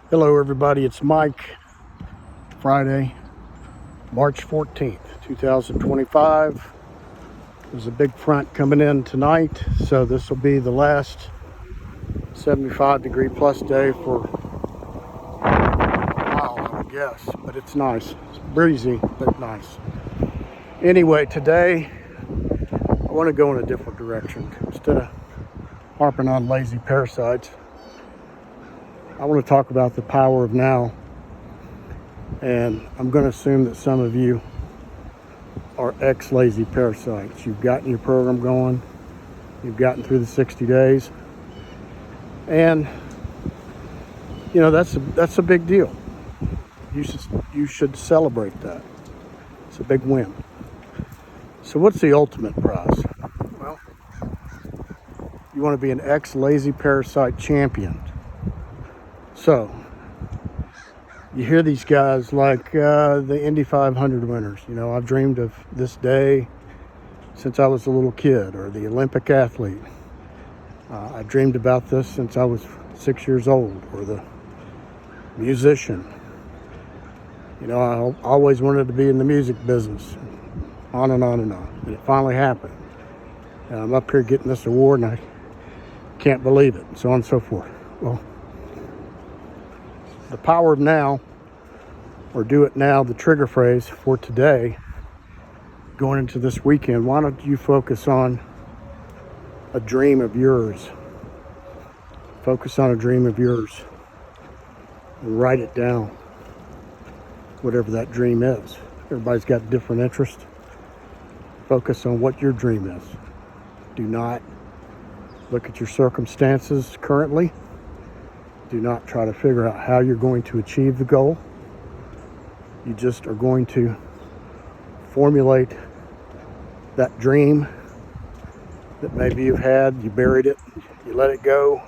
Hello everybody, it's Mike. Friday, March 14th, 2025. There's a big front coming in tonight, so this will be the last 75-degree plus day for a while, I would guess, but it's nice. It's breezy, but nice. Anyway, today I want to go in a different direction. Instead of harping on lazy parasites, I want to talk about the power of now. And I'm going to assume that some of you are ex-lazy parasites. You've gotten your program going. You've gotten through the 60 days. And, you know, that's a big deal. You should celebrate that. It's a big win. So what's the ultimate prize? Well, you want to be an ex-lazy parasite champion. So, you hear these guys like the Indy 500 winners. You know, I've dreamed of this day since I was a little kid, or the Olympic athlete. I dreamed about this since I was 6 years old, or the musician. You know, I always wanted to be in the music business, on and on and on. And it finally happened. And I'm up here getting this award, and I can't believe it, and so on and so forth. Well, the power of now, or do it now, the trigger phrase for today, going into this weekend. Why don't you focus on a dream of yours? Focus on a dream of yours and write it down, whatever that dream is. Everybody's got different interests. Focus on what your dream is. Do not look at your circumstances currently. Do not try to figure out how you're going to achieve the goal. You just are going to formulate that dream that maybe you've had, you buried it, you let it go,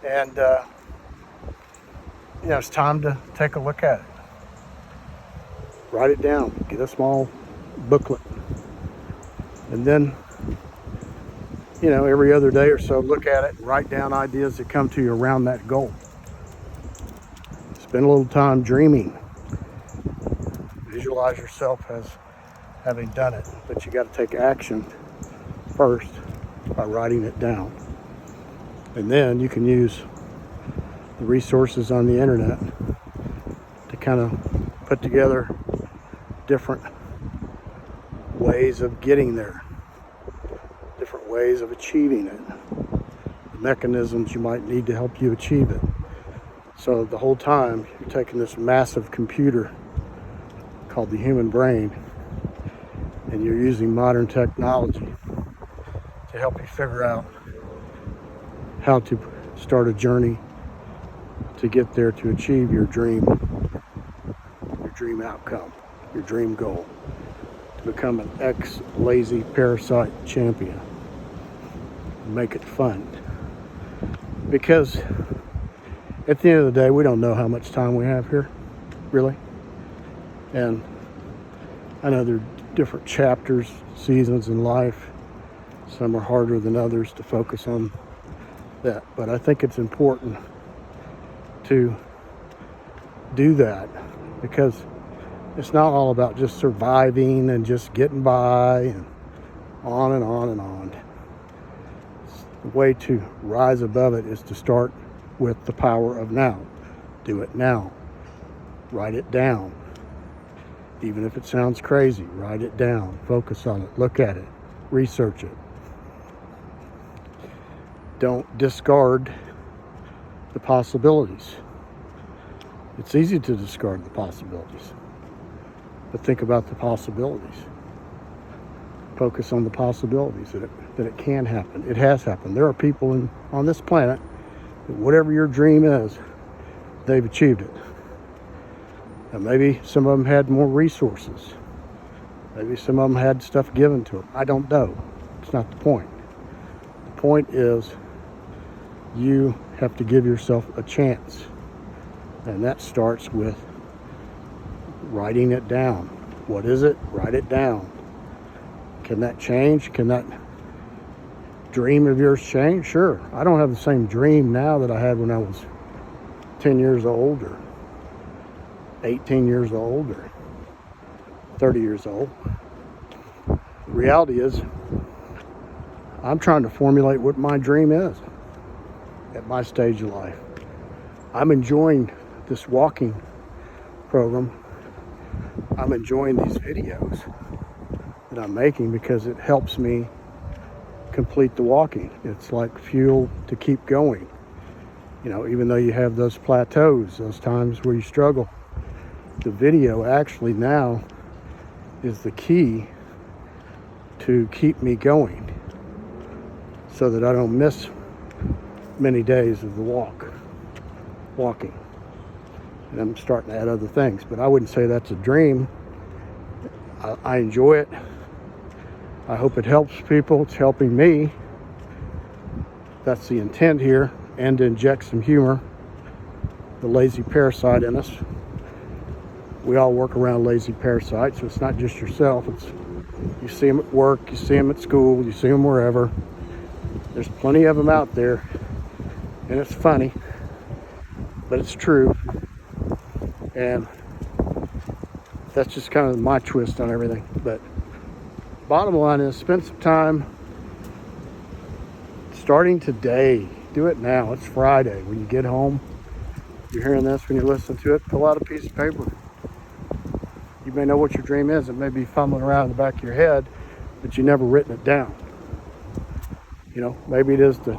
and it's time to take a look at it. Write it down, get a small booklet, and then every other day or so, look at it and write down ideas that come to you around that goal. Spend a little time dreaming. Visualize yourself as having done it, but you got to take action first by writing it down. And then you can use the resources on the internet to kind of put together different ways of getting there. Different ways of achieving it, the mechanisms you might need to help you achieve it. So the whole time you're taking this massive computer called the human brain, and you're using modern technology to help you figure out how to start a journey to get there, to achieve your dream outcome, your dream goal, to become an ex-lazy parasite champion. Make it fun, because at the end of the day, we don't know how much time we have here, really. And I know there are different chapters, seasons in life. Some are harder than others to focus on that, but I think it's important to do that, because it's not all about just surviving and just getting by and on and on and on. The way to rise above it is to start with the power of now. Do it now. Write it down. Even if it sounds crazy, write it down. Focus on it. Look at it. Research it. Don't discard the possibilities. It's easy to discard the possibilities, but think about the possibilities. Focus on the possibilities that it can happen. It has happened. There are people on this planet that whatever your dream is, they've achieved it. And maybe some of them had more resources. Maybe some of them had stuff given to them. I don't know. It's not the point. The point is you have to give yourself a chance. And that starts with writing it down. What is it? Write it down. Can that change? Can that dream of yours change? Sure. I don't have the same dream now that I had when I was 10 years old or 18 years old or 30 years old. The reality is, I'm trying to formulate what my dream is at my stage of life. I'm enjoying this walking program. I'm enjoying these videos that I'm making because it helps me complete the walking. It's like fuel to keep going. You know, even though you have those plateaus, those times where you struggle, the video actually now is the key to keep me going so that I don't miss many days of the walking. And I'm starting to add other things, but I wouldn't say that's a dream. I enjoy it. I hope it helps people. It's helping me. That's the intent here, and to inject some humor, the lazy parasite in us. We all work around lazy parasites, so it's not just yourself. It's, you see them at work, you see them at school, you see them wherever. There's plenty of them out there, and it's funny, but it's true. And that's just kind of my twist on everything. But bottom line is, spend some time starting today. Do it now. It's Friday. When you get home, you're hearing this, when you listen to it, pull out a piece of paper. You may know what your dream is. It may be fumbling around in the back of your head, but you've never written it down. You know, maybe it is to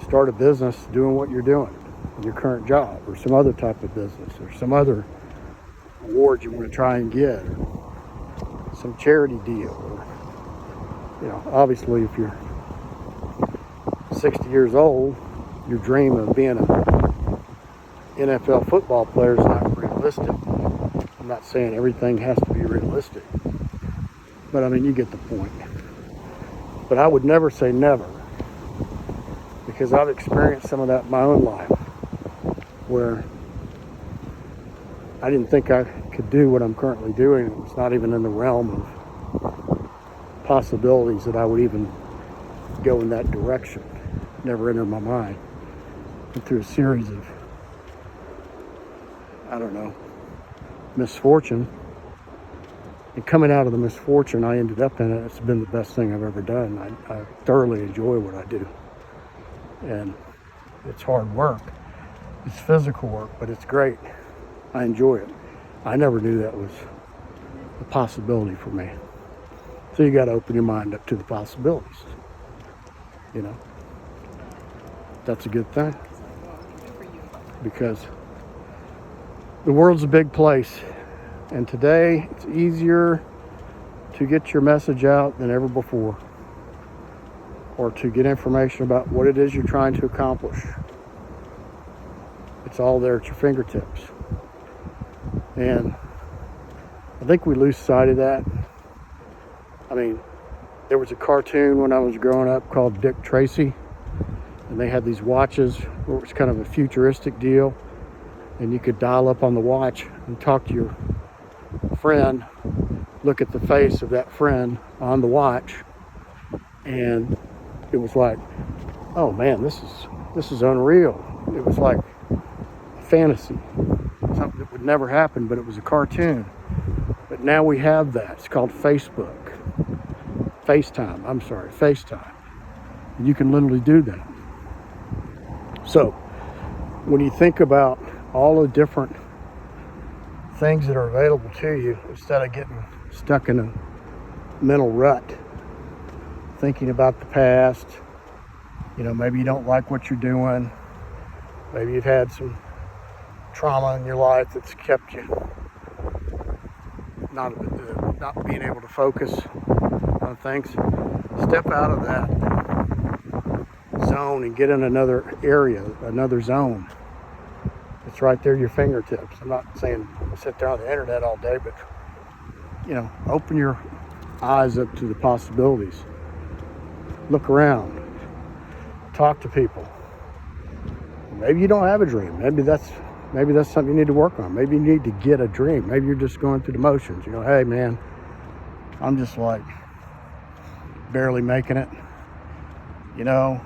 start a business doing what you're doing in your current job, or some other type of business, or some other award you want to try and get, or some charity deal, or, you know, obviously if you're 60 years old, your dream of being an NFL football player is not realistic. I'm not saying everything has to be realistic, but I mean, you get the point. But I would never say never, because I've experienced some of that in my own life, where I didn't think I could do what I'm currently doing. It was not even in the realm of possibilities that I would even go in that direction. Never entered my mind. Went through a series of, I don't know, misfortune. And coming out of the misfortune, I ended up in it. It's been the best thing I've ever done. I thoroughly enjoy what I do. And it's hard work. It's physical work, but it's great. I enjoy it. I never knew that was a possibility for me. So you got to open your mind up to the possibilities. You know, that's a good thing, because the world's a big place, and today it's easier to get your message out than ever before, or to get information about what it is you're trying to accomplish. It's all there at your fingertips. And I think we lose sight of that. I mean, there was a cartoon when I was growing up called Dick Tracy, and they had these watches where it was kind of a futuristic deal, and you could dial up on the watch and talk to your friend, look at the face of that friend on the watch, and it was like, oh man, this is unreal. It was like fantasy, something that would never happen, but it was a cartoon. But now we have that. It's called FaceTime. And you can literally do that. So when you think about all the different things that are available to you, instead of getting stuck in a mental rut, thinking about the past, you know, maybe you don't like what you're doing, maybe you've had some trauma in your life that's kept you not being able to focus on things. Step out of that zone and get in another area, another zone. It's right there at your fingertips. I'm not saying sit there on the internet all day, but, you know, open your eyes up to the possibilities. Look around. Talk to people. Maybe you don't have a dream. Maybe that's something you need to work on. Maybe you need to get a dream. Maybe you're just going through the motions. You know, hey man, I'm just like barely making it. You know,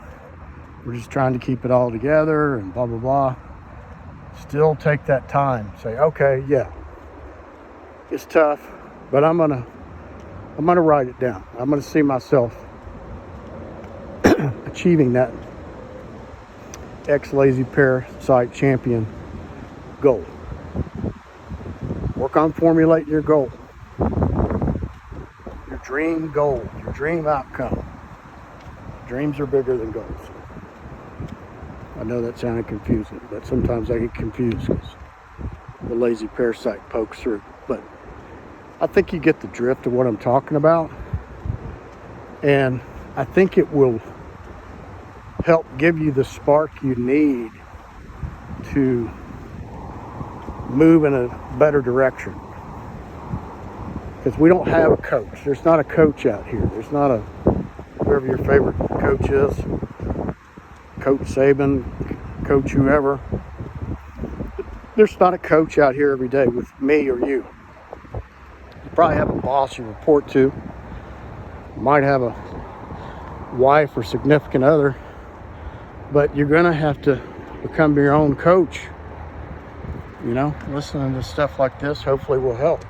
we're just trying to keep it all together and blah, blah, blah. Still take that time. Say, okay, yeah, it's tough, but I'm gonna write it down. I'm gonna see myself achieving that ex-lazy parasite champion goal. Work on formulating your goal, your dream goal, your dream outcome. Dreams are bigger than goals. I know that sounded confusing, but sometimes I get confused because the lazy parasite pokes through. But I think you get the drift of what I'm talking about. And I think it will help give you the spark you need to move in a better direction. Because we don't have a coach. There's not a coach out here. There's not a, whoever your favorite coach is, Coach Saban, Coach whoever. There's not a coach out here every day with me or you. You probably have a boss you report to. You might have a wife or significant other. But you're going to have to become your own coach. You know, listening to stuff like this hopefully will help.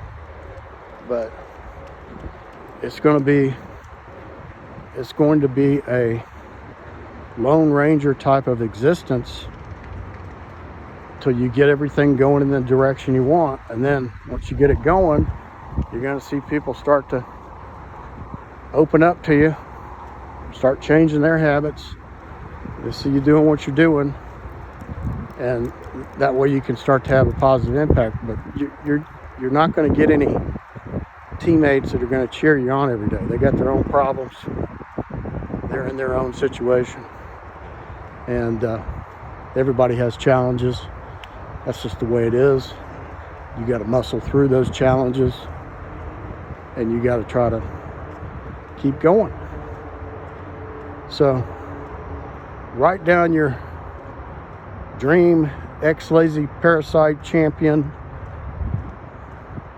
But it's going to be a Lone Ranger type of existence till you get everything going in the direction you want. And then once you get it going, you're going to see people start to open up to you, start changing their habits. They see you doing what you're doing, and that way you can start to have a positive impact. But you're not going to get any teammates that are going to cheer you on every day. They got their own problems. They're in their own situation, and everybody has challenges. That's just the way it is. You got to muscle through those challenges, and you got to try to keep going. So write down your dream ex-lazy parasite champion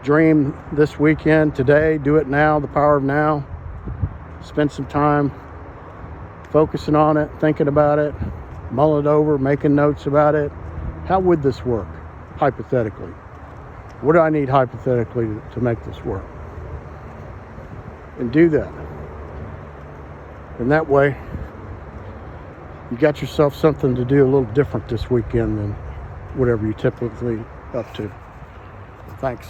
dream this weekend, today. Do it now, the power of now. Spend some time focusing on it, thinking about it, mull it over, making notes about it. How would this work, hypothetically? What do I need hypothetically to make this work? And do that. And that way, you got yourself something to do a little different this weekend than whatever you typically up to. Thanks.